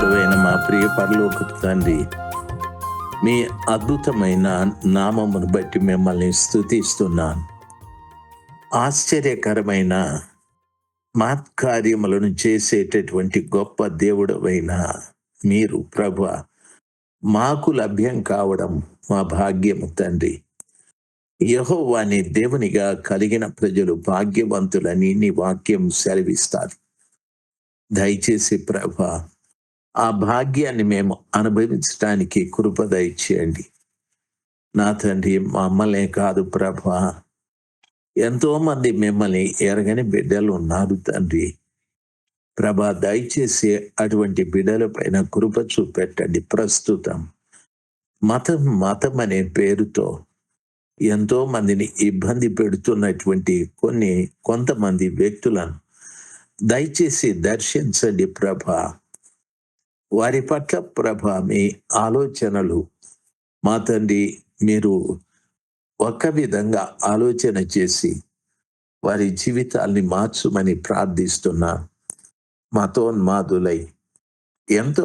పరిశుద్ధుడైన మా ప్రియ పరలోకపు తండ్రి, మీ అద్భుతమైన నామమును బట్టి మిమ్మల్ని స్తుతిస్తున్నాను. ఆశ్చర్యకరమైన మహత్కార్యములను చేసేటటువంటి గొప్ప దేవుడవైన మీరు ప్రభువా, మాకు లభ్యం కావడం మా భాగ్యము తండ్రి. యెహోవాని దేవునిగా కలిగిన ప్రజలు భాగ్యవంతులని నీ వాక్యం సెలవిస్తారు. దయచేసి ప్రభా, ఆ భాగ్యాన్ని మేము అనుభవించడానికి కృప దయచేయండి. నా తండ్రి, మమ్మల్నే కాదు ప్రభా, ఎంతో మంది మిమ్మల్ని ఎరగని బిడ్డలు ఉన్నారు తండ్రి. ప్రభా, దయచేసి అటువంటి బిడ్డల పైన కృప చూపెట్టండి. ప్రస్తుతం మతం అనే పేరుతో ఎంతో మందిని ఇబ్బంది పెడుతున్నటువంటి కొంతమంది వ్యక్తులను దయచేసి దర్శించండి ప్రభా. వారి పట్ల ప్రభా మీ ఆలోచనలు మా తండ్రి మీరు ఒక విధంగా ఆలోచన చేసి వారి జీవితాల్ని మార్చుమని ప్రార్థిస్తున్నా. మతోన్మాదులై ఎంతో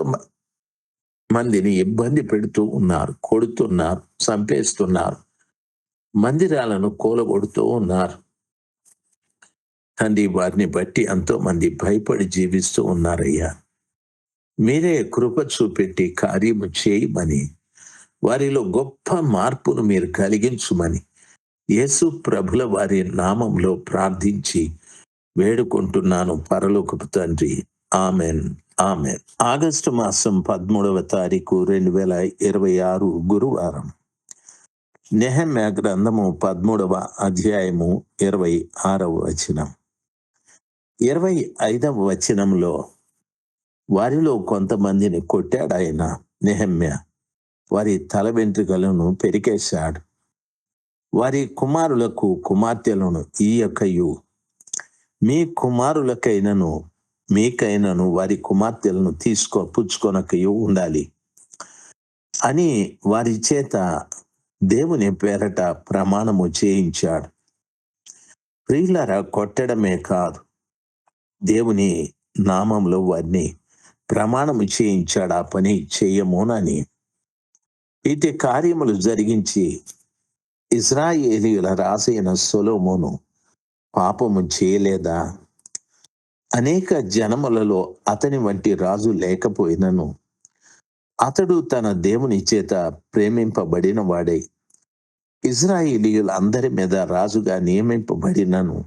మందిని ఇబ్బంది పెడుతూ ఉన్నారు, కొడుతున్నారు, చంపేస్తున్నారు, మందిరాలను కూలగొడుతూ ఉన్నారు తండ్రి. వారిని బట్టి ఎంతో మంది భయపడి జీవిస్తూ ఉన్నారయ్యా. మీరే కృప చూపెట్టి కార్యము చేయమని, వారిలో గొప్ప మార్పును మీరు కలిగించుమని యేసు ప్రభుల వారి నామంలో ప్రార్థించి వేడుకుంటున్నాను పరలోకపు తండ్రి. Amen, amen. ఆగస్టు మాసం 13వ తారీఖు 2026 గురువారం. నెహెమ్యా గ్రంథము 13వ అధ్యాయము 26వ వచనం. 25వ వచనంలో వారిలో కొంతమందిని కొట్టాడు ఆయన నెహెమ్యా. వారి తల వెంట్రుకలను పెరికేశాడు. వారి కుమారులకు కుమార్తెలను ఈయకయు, మీ కుమారులకైనను మీకైనను వారి కుమార్తెలను పుచ్చుకొనకయు ఉండాలి అని వారి చేత దేవుని పేరట ప్రమాణము చేయించాడు. ప్రియులారా, కొట్టడమే కాదు, దేవుని నామంలో వారిని ప్రమాణము చేయించాడు ఆ పని చేయమోనని. ఇటు కార్యములు జరిగించి ఇశ్రాయేలీయుల రాజైన సొలొమోను పాపము చేయలేదా? అనేక జనములలో అతని వంటి రాజు లేకపోయినను అతడు తన దేవుని చేత ప్రేమింపబడిన వాడై ఇశ్రాయేలీయుల అందరి మీద రాజుగా నియమింపబడినను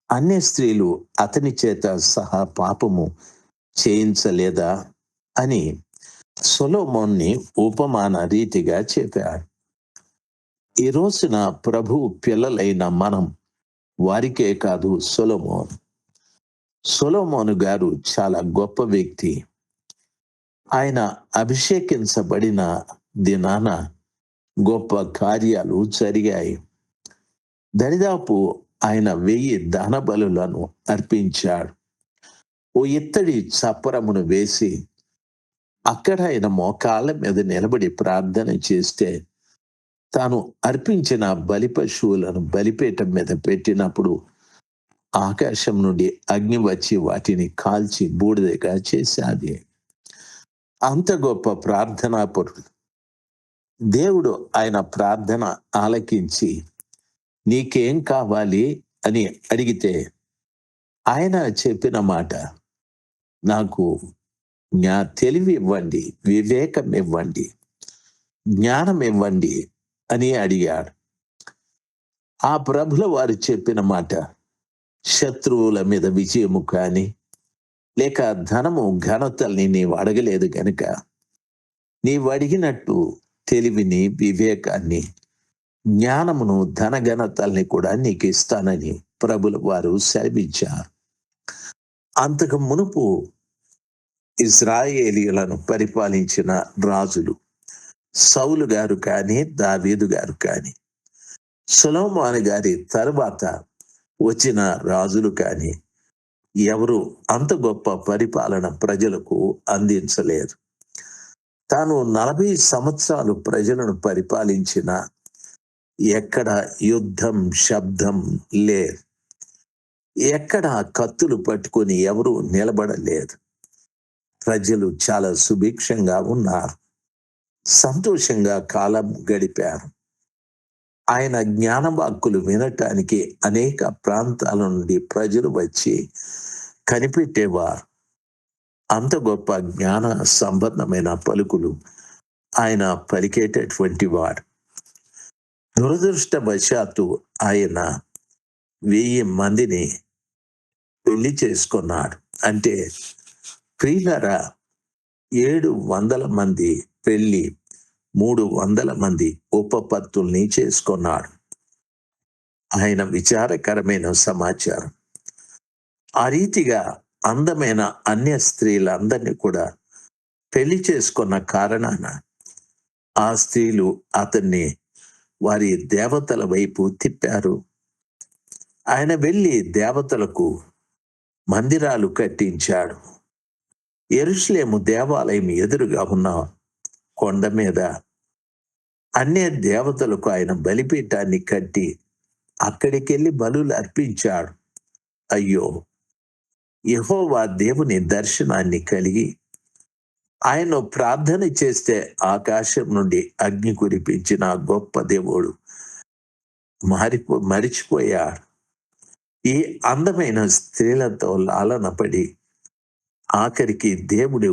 అన్య స్త్రీలు అతని చేత సహా పాపము చేయించలేదా అని సొలొమోన్ని ఉపమాన రీతిగా చెప్పాడు. ఈ రోజున ప్రభు పిల్లలైన మనం వారికే కాదు, సొలొమోను గారు చాలా గొప్ప వ్యక్తి. ఆయన అభిషేకించబడిన దినాన గొప్ప కార్యాలు జరిగాయి. దరిదాపు ఆయన 1000 దహన బలులను అర్పించాడు. ఓ ఇత్తడి చప్పరమును వేసి అక్కడ ఆయన మోకాళ్ళ మీద నిలబడి ప్రార్థన చేస్తే తాను అర్పించిన బలి పశువులను బలిపీఠం మీద పెట్టినప్పుడు ఆకాశం నుండి అగ్ని వచ్చి వాటిని కాల్చి బూడిదగా చేశాది. అంత గొప్ప ప్రార్థనాపరుడు. దేవుడు ఆయన ప్రార్థన ఆలకించి నీకేం కావాలి అని అడిగితే ఆయన చెప్పిన మాట, నాకు తెలివి ఇవ్వండి, వివేకం ఇవ్వండి, జ్ఞానం ఇవ్వండి అని అడిగాడు. ఆ ప్రభుల వారు చెప్పిన మాట, శత్రువుల మీద విజయము కానీ లేక ధనము ఘనతల్ని నీవు అడగలేదు గనుక నీవు అడిగినట్టు తెలివిని, వివేకాన్ని, జ్ఞానమును, ధనఘనతల్ని కూడా నీకు ఇస్తానని ప్రభుల వారు సెలవిచ్చారు. అంతకు మునుపు ఇశ్రాయేలీయులను పరిపాలించిన రాజులు సౌలు గారు కానీ, దావీదు గారు కానీ, సొలొమోను గారి తరువాత వచ్చిన రాజులు కానీ ఎవరు అంత గొప్ప పరిపాలన ప్రజలకు అందించలేదు. తాను 40 సంవత్సరాలు ప్రజలను పరిపాలించిన ఎక్కడ యుద్ధం శబ్దం లేదు, ఎక్కడ కత్తులు పట్టుకొని ఎవరు నిలబడలేదు. ప్రజలు చాలా సుభిక్షంగా ఉన్నారు, సంతోషంగా కాలం గడిపారు. ఆయన జ్ఞానవాక్కులు వినటానికి అనేక ప్రాంతాల నుండి ప్రజలు వచ్చి కనిపెట్టేవారు. అంత గొప్ప జ్ఞాన సంబంధమైన పలుకులు ఆయన పలికేటటువంటి వాడు. దురదృష్టవశాత్తు ఆయన 1000 మందిని పెళ్లి చేసుకున్నాడు. అంటే ప్రియులరా, 700 మంది పెళ్లి, 300 మంది ఉపపత్తుల్ని చేసుకున్నాడు. ఆయన విచారకరమైన సమాచారం. ఆ రీతిగా అందమైన అన్య స్త్రీలందరినీ కూడా పెళ్లి చేసుకున్న కారణాన ఆ స్త్రీలు అతన్ని వారి దేవతల వైపు తిప్పారు. ఆయన వెళ్ళి దేవతలకు మందిరాలు కట్టించాడు. యెరూషలేము దేవాలయం ఎదురుగా ఉన్న కొండ మీద అన్య దేవతలకు ఆయన బలిపీఠాన్ని కట్టి అక్కడికెళ్ళి బలులు అర్పించాడు. అయ్యో, యెహోవా దేవుని దర్శనాన్ని కలిగి ఆయన ప్రార్థన చేస్తే ఆకాశం నుండి అగ్ని కురిపించిన గొప్ప దేవుడు మరిచిపోయాడు. ఈ అందమైన స్త్రీలతో లాలనపడి ఆఖరికి దేవుడు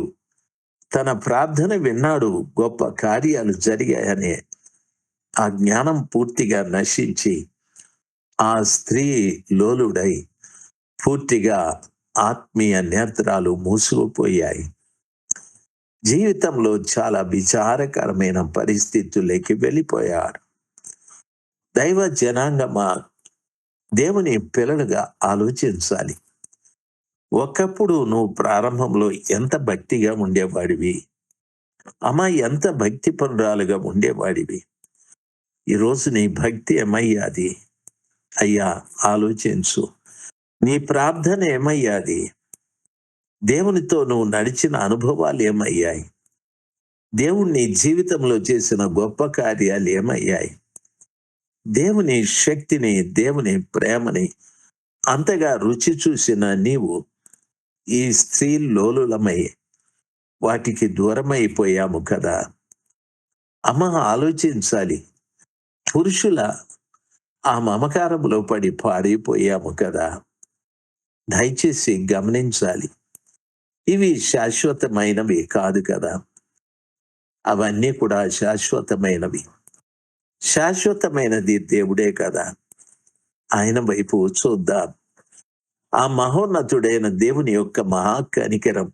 తన ప్రార్థన విన్నాడు, గొప్ప కార్యాలు జరిగాయనే ఆ జ్ఞానం పూర్తిగా నశించి ఆ స్త్రీ లోలుడై పూర్తిగా ఆత్మీయ నేత్రాలు మూసుకుపోయాయి. జీవితంలో చాలా విచారకరమైన పరిస్థితుల్లోకి వెళ్ళిపోయాడు. దైవ జనాంగమా, దేవుని పిల్లలుగా ఆలోచించాలి. ఒకప్పుడు నువ్వు ప్రారంభంలో ఎంత భక్తిగా ఉండేవాడివి, అమ్మా ఎంత భక్తి పరురాలుగా ఉండేవాడివి. ఈరోజు నీ భక్తి ఏమయ్యాది? అయ్యా, ఆలోచించు. నీ ప్రార్థన ఏమయ్యాది? దేవునితో నువ్వు నడిచిన అనుభవాలు ఏమయ్యాయి? దేవుడు నీ జీవితంలో చేసిన గొప్ప కార్యాలు ఏమయ్యాయి? దేవుని శక్తిని, దేవుని ప్రేమని అంతగా రుచి చూసిన నీవు ఈ స్త్రీ లోలులమై వాటికి దూరమైపోయాము కదా. అమ్మ, ఆలోచించాలి. పురుషుల ఆ మమకారంలో పడి పాడైపోయాము కదా. దయచేసి గమనించాలి. ఇవి శాశ్వతమైనవి కాదు కదా. అవన్నీ కూడా శాశ్వతమైనవి. శాశ్వతమైనది దేవుడే కదా. ఆయన వైపు చూద్దాం. ఆ మహోన్నతుడైన దేవుని యొక్క మహాకనికరం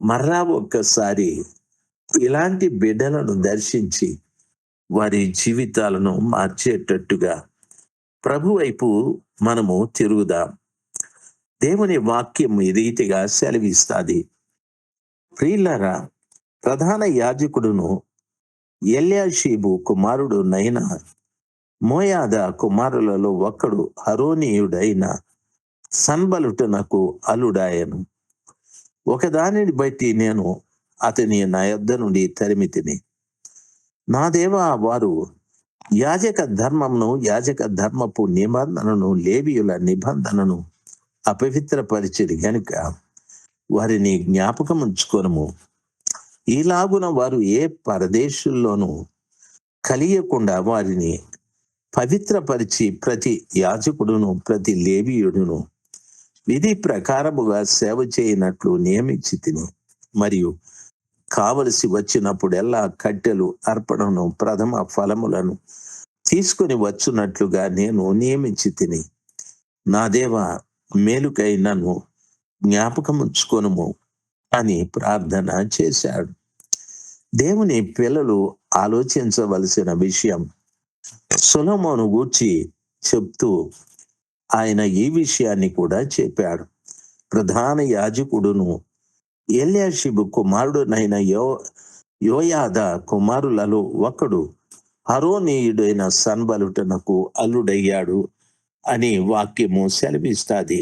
మరలా ఒక్కసారి ఇలాంటి బిడ్డలను దర్శించి వారి జీవితాలను మార్చేటట్టుగా ప్రభు వైపు మనము తిరుగుదాం. దేవుని వాక్యం ఈ రీతిగా సెలవిస్తాది. ప్రియులారా, ప్రధాన యాజకుడును ఎల్యాషీబు కుమారుడు నైన మోయాద కుమారులలో ఒక్కడు హరోనీయుడైన సన్బలుటనకు అల్లుడాయను. ఒకదానిని బట్టి నేను అతని నా యొద్ద నుండి తరిమితిని. నా దేవా, వారు యాజక ధర్మమును, యాజక ధర్మపు నిబంధనను, లేవీయుల నిబంధనను అపవిత్రపరిచిరి గనుక వారిని జ్ఞాపకం ఉంచుకొనుము. ఈలాగున వారు ఏ పరదేశుల్లోనూ కలియకుండా వారిని పవిత్రపరిచి ప్రతి యాజకుడును, ప్రతి లేవీయుడును విధి ప్రకారముగా సేవ చేయనట్లు నియమించి తిని, మరియు కావలసి వచ్చినప్పుడెల్లా కట్టెలు, అర్పణను, ప్రథమ ఫలములను తీసుకుని వచ్చున్నట్లుగా నేను నియమించి తిని. నా దేవ, మేలుకై నన్ను జ్ఞాపకం ఉంచుకొనుము అని ప్రార్థన చేశాడు. దేవుని పిల్లలు ఆలోచించవలసిన విషయం సొలొమోను గూర్చి చెప్తూ ఆయన ఈ విషయాన్ని కూడా చెప్పాడు. ప్రధాన యాజకుడును ఎల్యాషీబు కుమారుడునైన యోయాద కుమారులలో ఒకడు హరోనీయుడైన సన్బలుటనకు అల్లుడయ్యాడు అని వాక్యము సెలవిస్తాది.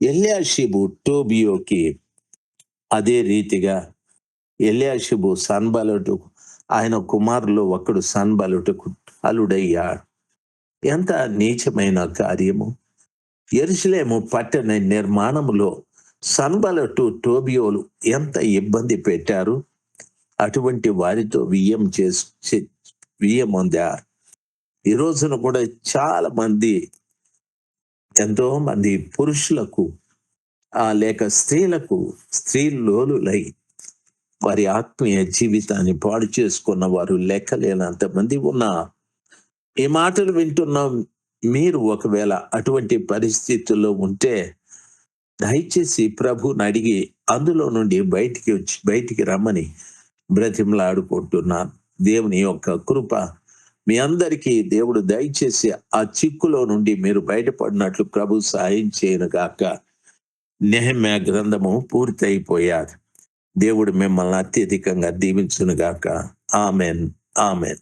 ఎల్యాషీబు టోబియోకి, అదే రీతిగా ఎల్యాషీబు సన్బలుటు, ఆయన కుమారులు ఒకడు సన్బలుటకు అల్లుడయ్యాడు. ఎంత నీచమైన కార్యము! యెరూషలేము పట్టణ నిర్మాణములో సన్బలటు టోబియోలు ఎంత ఇబ్బంది పెట్టారు, అటువంటి వారితో వియ్యం పొందారు. ఈ రోజున కూడా చాలా మంది, ఎంతో మంది పురుషులకు లేక స్త్రీలకు స్త్రీలోలులై వారి ఆత్మీయ జీవితాన్ని పాడు చేసుకున్న వారు లెక్కలేనంత మంది ఉన్నారు. ఈ మాటలు వింటున్న మీరు ఒకవేళ అటువంటి పరిస్థితుల్లో ఉంటే దయచేసి ప్రభుని అడిగి అందులో నుండి బయటికి రమ్మని బ్రతిమలాడుకుంటున్నాను. దేవుని యొక్క కృప మీ అందరికీ దేవుడు దయచేసి ఆ చిక్కులో నుండి మీరు బయటపడినట్లు ప్రభు సహాయం చేయను గాక. నెహెమ్యా గ్రంథము పూర్తయిపోయాది. దేవుడు మిమ్మల్ని అత్యధికంగా దీవించును గాక. Amen, amen.